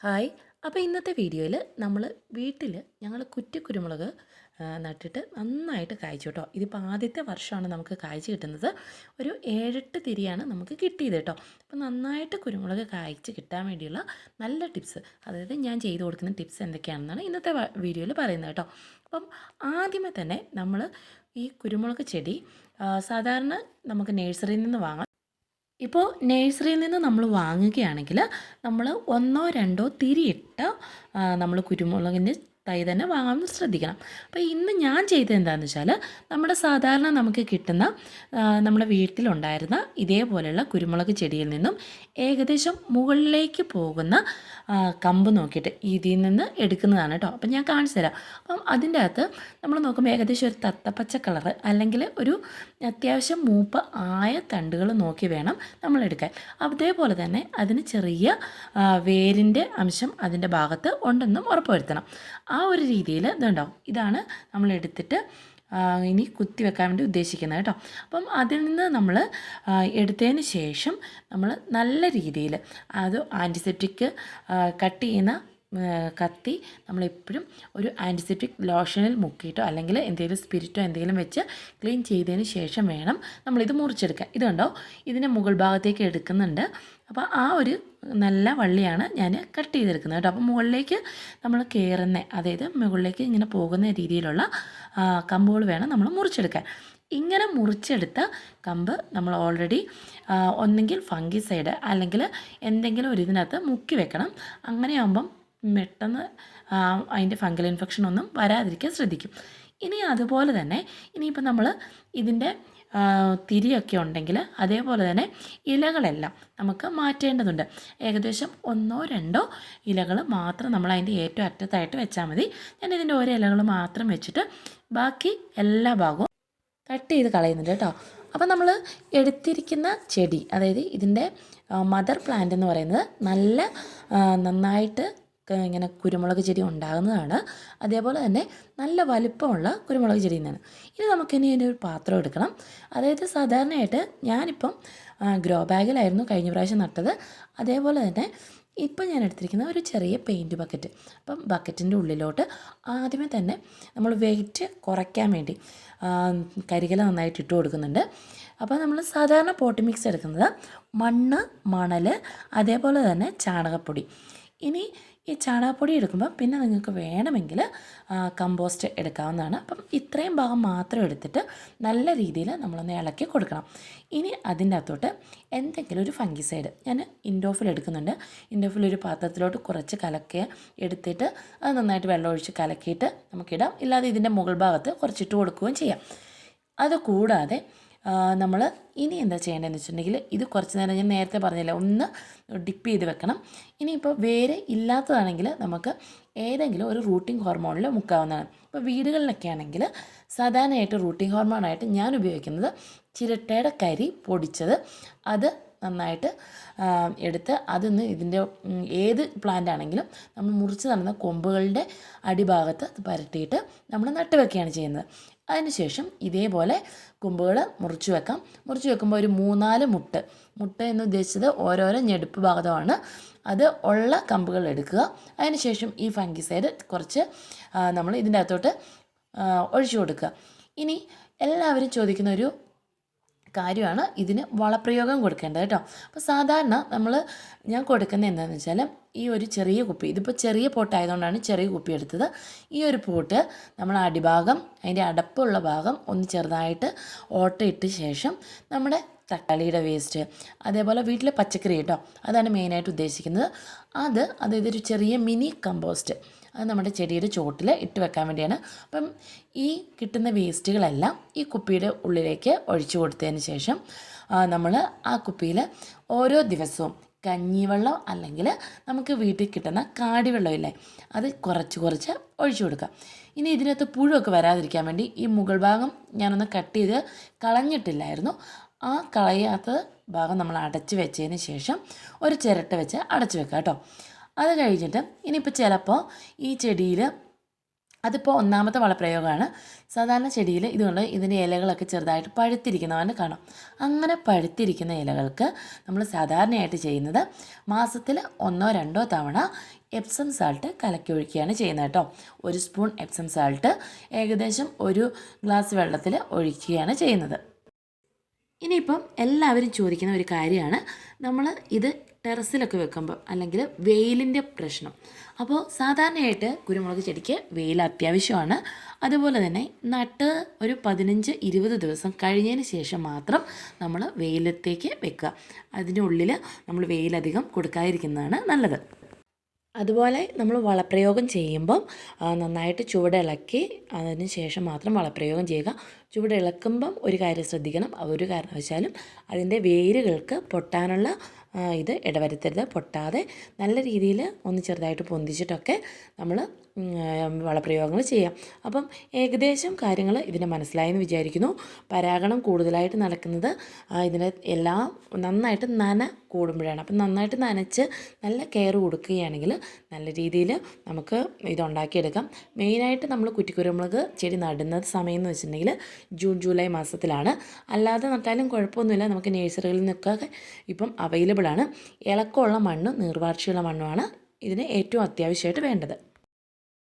Hi. അപ്പോൾ ഇന്നത്തെ വീഡിയോയിൽ നമ്മൾ വീട്ടിൽ ഞങ്ങൾ കുറ്റിക്കുരുമുളക് നട്ടിട്ട് നന്നായിട്ട് കായ്ച്ചു കേട്ടോ. ഇതിപ്പോൾ ആദ്യത്തെ വർഷമാണ് നമുക്ക് കായ്ച്ച് കിട്ടുന്നത്. ഒരു 7-8 തിരിയാണ് നമുക്ക് കിട്ടിയത് കേട്ടോ. അപ്പോൾ നന്നായിട്ട് കുരുമുളക് കായ്ച്ച് കിട്ടാൻ വേണ്ടിയുള്ള നല്ല ടിപ്സ്, അതായത് ഞാൻ ചെയ്തു കൊടുക്കുന്ന ടിപ്സ് എന്തൊക്കെയാണെന്നാണ് ഇന്നത്തെ വീഡിയോയിൽ പറയുന്നത് കേട്ടോ. അപ്പം ആദ്യമേ തന്നെ നമ്മൾ ഈ കുരുമുളക് ചെടി സാധാരണ നമുക്ക് നഴ്സറിയിൽ നിന്ന് വാങ്ങാം. ഇപ്പോൾ നഴ്സറിയിൽ നിന്ന് നമ്മൾ വാങ്ങുകയാണെങ്കിൽ നമ്മൾ ഒന്നോ രണ്ടോ തിരിയിട്ട നമ്മൾ കുരുമുളകിൻ്റെ തൈ തന്നെ വാങ്ങാൻ ശ്രദ്ധിക്കണം. അപ്പോൾ ഇന്ന് ഞാൻ ചെയ്തത് എന്താണെന്ന് വെച്ചാൽ നമ്മുടെ സാധാരണ നമുക്ക് കിട്ടുന്ന നമ്മുടെ വീട്ടിലുണ്ടായിരുന്ന ഇതേപോലെയുള്ള കുരുമുളക് ചെടിയിൽ നിന്നും ഏകദേശം മുകളിലേക്ക് പോകുന്ന കമ്പ് നോക്കിയിട്ട് ഇതിൽ നിന്ന് എടുക്കുന്നതാണ് കേട്ടോ. അപ്പം ഞാൻ കാണിച്ചു തരാം. അപ്പം അതിൻ്റെ അകത്ത് നമ്മൾ നോക്കുമ്പോൾ ഏകദേശം ഒരു തത്തപ്പച്ച കളറ് അല്ലെങ്കിൽ ഒരു അത്യാവശ്യം മൂപ്പ് ആയ തണ്ടുകൾ നോക്കി വേണം നമ്മൾ എടുക്കാൻ. അതേപോലെ തന്നെ അതിന് ചെറിയ വേരിൻ്റെ അംശം അതിൻ്റെ ഭാഗത്ത് ഉണ്ടെന്നും ഉറപ്പുവരുത്തണം. ആ ഒരു രീതിയിൽ ഇതുണ്ടാവും. ഇതാണ് നമ്മൾ എടുത്തിട്ട് ഇനി കുത്തി വെക്കാൻ വേണ്ടി ഉദ്ദേശിക്കുന്നത് കേട്ടോ. അപ്പം അതിൽ നിന്ന് നമ്മൾ എടുത്തതിന് ശേഷം നമ്മൾ നല്ല രീതിയിൽ അത് ആൻറ്റിസെപ്റ്റിക് കട്ട് ചെയ്യുന്ന കത്തി നമ്മളെപ്പോഴും ഒരു ആൻറ്റിസെപ്റ്റിക് ലോഷനിൽ മുക്കിയിട്ടോ അല്ലെങ്കിൽ എന്തെങ്കിലും സ്പിരിറ്റോ എന്തെങ്കിലും വെച്ച് ക്ലീൻ ചെയ്തതിന് ശേഷം വേണം നമ്മളിത് മുറിച്ചെടുക്കാൻ. ഇത് കണ്ടോ, ഇതിൻ്റെ മുകൾ ഭാഗത്തേക്ക് എടുക്കുന്നുണ്ട്. അപ്പോൾ ആ ഒരു നല്ല വള്ളിയാണ് ഞാൻ കട്ട് ചെയ്തെടുക്കുന്നത് കേട്ടോ. അപ്പോൾ മുകളിലേക്ക് നമ്മൾ കയറുന്ന, അതായത് മുകളിലേക്ക് ഇങ്ങനെ പോകുന്ന രീതിയിലുള്ള കമ്പുകൾ വേണം നമ്മൾ മുറിച്ചെടുക്കാൻ. ഇങ്ങനെ മുറിച്ചെടുത്ത കമ്പ് നമ്മൾ ഓൾറെഡി ഒന്നെങ്കിൽ ഫംഗിസൈഡ് അല്ലെങ്കിൽ എന്തെങ്കിലും ഒരു ഇതിനകത്ത് മുക്കി വെക്കണം. അങ്ങനെയാകുമ്പം പെട്ടെന്ന് അതിൻ്റെ ഫംഗൽ ഇൻഫെക്ഷൻ ഒന്നും വരാതിരിക്കാൻ ശ്രദ്ധിക്കും. ഇനി അതുപോലെ തന്നെ ഇനിയിപ്പോൾ നമ്മൾ ഇതിൻ്റെ തിരിയൊക്കെ ഉണ്ടെങ്കിൽ അതേപോലെ തന്നെ ഇലകളെല്ലാം നമുക്ക് മാറ്റേണ്ടതുണ്ട്. ഏകദേശം 1-2 ഇലകൾ മാത്രം നമ്മൾ അതിൻ്റെ ഏറ്റവും അറ്റത്തായിട്ട് വെച്ചാൽ മതി. ഞാൻ ഇതിൻ്റെ ഓരോ ഇലകൾ മാത്രം വെച്ചിട്ട് ബാക്കി എല്ലാ ഭാഗവും കട്ട് ചെയ്ത് കളയുന്നുണ്ട് കേട്ടോ. അപ്പോൾ നമ്മൾ എടുത്തിരിക്കുന്ന ചെടി, അതായത് ഇതിൻ്റെ മദർ പ്ലാന്റ് എന്ന് പറയുന്നത് നല്ല നന്നായിട്ട് ഇങ്ങനെ കുരുമുളക് ചെടി ഉണ്ടാകുന്നതാണ്. അതേപോലെ തന്നെ നല്ല വലിപ്പമുള്ള കുരുമുളക് ചെടി തന്നെയാണ്. ഇനി നമുക്കിനി ഇതിൻ്റെ ഒരു പാത്രം എടുക്കണം. അതായത് സാധാരണയായിട്ട് ഞാനിപ്പം ഗ്രോ ബാഗിലായിരുന്നു കഴിഞ്ഞ പ്രാവശ്യം നട്ടത്. അതേപോലെ തന്നെ ഇപ്പം ഞാൻ എടുത്തിരിക്കുന്ന ഒരു ചെറിയ പെയിൻറ്റ് ബക്കറ്റ്. അപ്പം ബക്കറ്റിൻ്റെ ഉള്ളിലോട്ട് ആദ്യമേ തന്നെ നമ്മൾ വെയിറ്റ് കുറയ്ക്കാൻ വേണ്ടി കരികില നന്നായിട്ട് ഇട്ട് കൊടുക്കുന്നുണ്ട്. അപ്പോൾ നമ്മൾ സാധാരണ പോട്ട് മിക്സ് എടുക്കുന്നത് മണ്ണ്, മണൽ, അതേപോലെ തന്നെ ചാണകപ്പൊടി. ഇനി ഈ ചാണകപ്പൊടി എടുക്കുമ്പോൾ പിന്നെ നിങ്ങൾക്ക് വേണമെങ്കിൽ കമ്പോസ്റ്റ് എടുക്കാവുന്നതാണ്. അപ്പം ഇത്രയും ഭാഗം മാത്രം എടുത്തിട്ട് നല്ല രീതിയിൽ നമ്മളൊന്ന് ഇളക്കി കൊടുക്കണം. ഇനി അതിൻ്റെ അകത്തോട്ട് എന്തെങ്കിലും ഒരു ഫംഗിസൈഡ് ഞാൻ ഇൻഡോഫിൽ എടുക്കുന്നുണ്ട്. ഇൻഡോഫിൽ ഒരു പാത്രത്തിലോട്ട് കുറച്ച് കലക്കി എടുത്തിട്ട് അത് നന്നായിട്ട് വെള്ളമൊഴിച്ച് കലക്കിയിട്ട് നമുക്കിടാം. ഇല്ലാതെ ഇതിൻ്റെ മുകൾ ഭാഗത്ത് കുറച്ചിട്ട് കൊടുക്കുകയും ചെയ്യാം. അതുകൂടാതെ നമ്മൾ ഇനി എന്താ ചെയ്യേണ്ടതെന്ന് വെച്ചിട്ടുണ്ടെങ്കിൽ ഇത് കുറച്ച് നേരം ഞാൻ നേരത്തെ പറഞ്ഞില്ല, ഒന്ന് ഡിപ്പ് ചെയ്ത് വെക്കണം. ഇനിയിപ്പോൾ വേര് ഇല്ലാത്തതാണെങ്കിൽ നമുക്ക് ഏതെങ്കിലും ഒരു റൂട്ടിംഗ് ഹോർമോണിൽ മുക്കാവുന്നതാണ്. ഇപ്പോൾ വീടുകളിലൊക്കെ ആണെങ്കിൽ സാധാരണയായിട്ട് റൂട്ടിംഗ് ഹോർമോണായിട്ട് ഞാൻ ഉപയോഗിക്കുന്നത് ചിരട്ടയുടെ കരി പൊടിച്ചത്. അത് നന്നായിട്ട് എടുത്ത് അതിന്ന് ഇതിൻ്റെ ഏത് പ്ലാന്റ് ആണെങ്കിലും നമ്മൾ മുറിച്ച് നടന്ന കൊമ്പുകളുടെ അടിഭാഗത്ത് അത് പരട്ടിയിട്ട് നമ്മൾ നട്ടുവെക്കുകയാണ് ചെയ്യുന്നത്. അതിനുശേഷം ഇതേപോലെ കൊമ്പുകൾ മുറിച്ച് വെക്കാം. മുറിച്ച് വെക്കുമ്പോൾ ഒരു 3-4 മുട്ട എന്ന് ഉദ്ദേശിച്ചത് ഓരോരോ ഞെടുപ്പ് ഭാഗമാണ്. അത് ഉള്ള കമ്പുകൾ എടുക്കുക. അതിനുശേഷം ഈ ഫംഗിസൈഡ് കുറച്ച് നമ്മൾ ഇതിൻ്റെ അകത്തോട്ട് ഒഴിച്ചു കൊടുക്കുക. ഇനി എല്ലാവരും ചോദിക്കുന്ന ഒരു കാര്യമാണ് ഇതിന് വളപ്രയോഗം കൊടുക്കേണ്ടത് കേട്ടോ. അപ്പോൾ സാധാരണ ഞാൻ കൊടുക്കുന്നത് എന്താണെന്ന് വെച്ചാൽ ഈ ഒരു ചെറിയ കുപ്പി, ഇതിപ്പോൾ ചെറിയ പോട്ടായതുകൊണ്ടാണ് ചെറിയ കുപ്പി എടുത്തത്. ഈ ഒരു പോട്ട് നമ്മൾ അടിഭാഗം, അതിൻ്റെ അടപ്പുള്ള ഭാഗം ഒന്ന് ചെറുതായിട്ട് ഓട്ടയിട്ട് ശേഷം നമ്മുടെ തക്കാളിയുടെ വേസ്റ്റ്, അതേപോലെ വീട്ടിലെ പച്ചക്കറി കേട്ടോ, അതാണ് മെയിനായിട്ട് ഉദ്ദേശിക്കുന്നത്. അതായത് ഒരു ചെറിയ മിനി കമ്പോസ്റ്റ് അത് നമ്മുടെ ചെടിയുടെ ചോട്ടിൽ ഇട്ട് വെക്കാൻ വേണ്ടിയാണ്. അപ്പം ഈ കിട്ടുന്ന വേസ്റ്റുകളെല്ലാം ഈ കുപ്പിയുടെ ഉള്ളിലേക്ക് ഒഴിച്ചു കൊടുത്തതിന് ശേഷം നമ്മൾ ആ കുപ്പിയിൽ ഓരോ ദിവസവും കഞ്ഞിവെള്ളം അല്ലെങ്കിൽ നമുക്ക് വീട്ടിൽ കിട്ടുന്ന കാടിവെള്ളമില്ലേ, അത് കുറച്ച് ഒഴിച്ചു കൊടുക്കുക. ഇനി ഇതിനകത്ത് പുഴുവൊക്കെ വരാതിരിക്കാൻ വേണ്ടി ഈ മുകൾ ഭാഗം ഞാനൊന്ന് കട്ട് ചെയ്ത് കളഞ്ഞിട്ടില്ലായിരുന്നു. ആ കളയാത്ത ഭാഗം നമ്മൾ അടച്ച് വെച്ചതിന് ശേഷം ഒരു ചിരട്ട വെച്ച് അടച്ച് വെക്കുക കേട്ടോ. അത് കഴിഞ്ഞിട്ട് ഇനിയിപ്പോൾ ചിലപ്പോൾ ഈ ചെടിയിൽ അതിപ്പോൾ ഒന്നാമത്തെ വളപ്രയോഗമാണ്. സാധാരണ ചെടിയിൽ ഇതുകൊണ്ട് ഇതിൻ്റെ ഇലകളൊക്കെ ചെറുതായിട്ട് പഴുത്തിരിക്കുന്നതാണ് കാണാം. അങ്ങനെ പഴുത്തിരിക്കുന്ന ഇലകൾക്ക് നമ്മൾ സാധാരണയായിട്ട് ചെയ്യുന്നത് മാസത്തിൽ 1-2 തവണ എപ്സം സാൾട്ട് കലക്കി ഒഴിക്കുകയാണ് ചെയ്യുന്നത് കേട്ടോ. 1 സ്പൂൺ എപ്സം സാൾട്ട് ഏകദേശം 1 ഗ്ലാസ് വെള്ളത്തിൽ ഒഴിക്കുകയാണ് ചെയ്യുന്നത്. ഇനിയിപ്പം എല്ലാവരും ചോദിക്കുന്ന ഒരു കാര്യമാണ്, നമ്മൾ ഇത് ടെറസിലൊക്കെ വെക്കുമ്പോൾ അല്ലെങ്കിൽ വെയിലിൻ്റെ പ്രശ്നം. അപ്പോൾ സാധാരണയായിട്ട് കുരുമുളക് ചെടിക്ക് വെയിൽ അത്യാവശ്യമാണ്. അതുപോലെ തന്നെ നട്ട് ഒരു 15-20 ദിവസം കഴിഞ്ഞതിന് ശേഷം മാത്രം നമ്മൾ വെയിലത്തേക്ക് വെക്കുക. അതിൻ്റെ ഉള്ളിൽ നമ്മൾ വെയിലധികം കൊടുക്കാതിരിക്കുന്നതാണ് നല്ലത്. അതുപോലെ നമ്മൾ വളപ്രയോഗം ചെയ്യുമ്പം നന്നായിട്ട് ചുവടിളക്കി അതിന് ശേഷം മാത്രം വളപ്രയോഗം ചെയ്യുക. ചുവടിളക്കുമ്പം ഒരു കാര്യം ശ്രദ്ധിക്കണം, ഒരു കാരണവശാലും അതിൻ്റെ വേരുകൾക്ക് പൊട്ടാനുള്ള ഇത് ഇടവരുത്തരുത്. പൊട്ടാതെ നല്ല രീതിയിൽ ഒന്ന് ചെറുതായിട്ട് പൊന്തിച്ചിട്ടൊക്കെ നമ്മൾ വളപ്രയോഗങ്ങൾ ചെയ്യാം. അപ്പം ഏകദേശം കാര്യങ്ങൾ ഇതിന് മനസ്സിലായെന്ന് വിചാരിക്കുന്നു. പരാഗണം കൂടുതലായിട്ട് നടക്കുന്നത് ഇതിന് എല്ലാം നന്നായിട്ട് നന കൂടുമ്പോഴാണ്. അപ്പം നന്നായിട്ട് നനച്ച് നല്ല കെയർ കൊടുക്കുകയാണെങ്കിൽ നല്ല രീതിയിൽ നമുക്ക് ഇതുണ്ടാക്കിയെടുക്കാം. മെയിനായിട്ട് നമ്മൾ കുറ്റിക്കുരുമുളക് ചെടി നടുന്ന സമയം എന്ന് വെച്ചിട്ടുണ്ടെങ്കിൽ ജൂൺ-ജൂലൈ മാസത്തിലാണ്. അല്ലാതെ നട്ടാലും കുഴപ്പമൊന്നുമില്ല, നമുക്ക് നഴ്സറികളിൽ നിന്നൊക്കെ ഇപ്പം അവൈലബിളാണ്. ഇളക്കമുള്ള മണ്ണും നീർവാർച്ചയുള്ള മണ്ണുമാണ് ഇതിന് ഏറ്റവും അത്യാവശ്യമായിട്ട് വേണ്ടത്.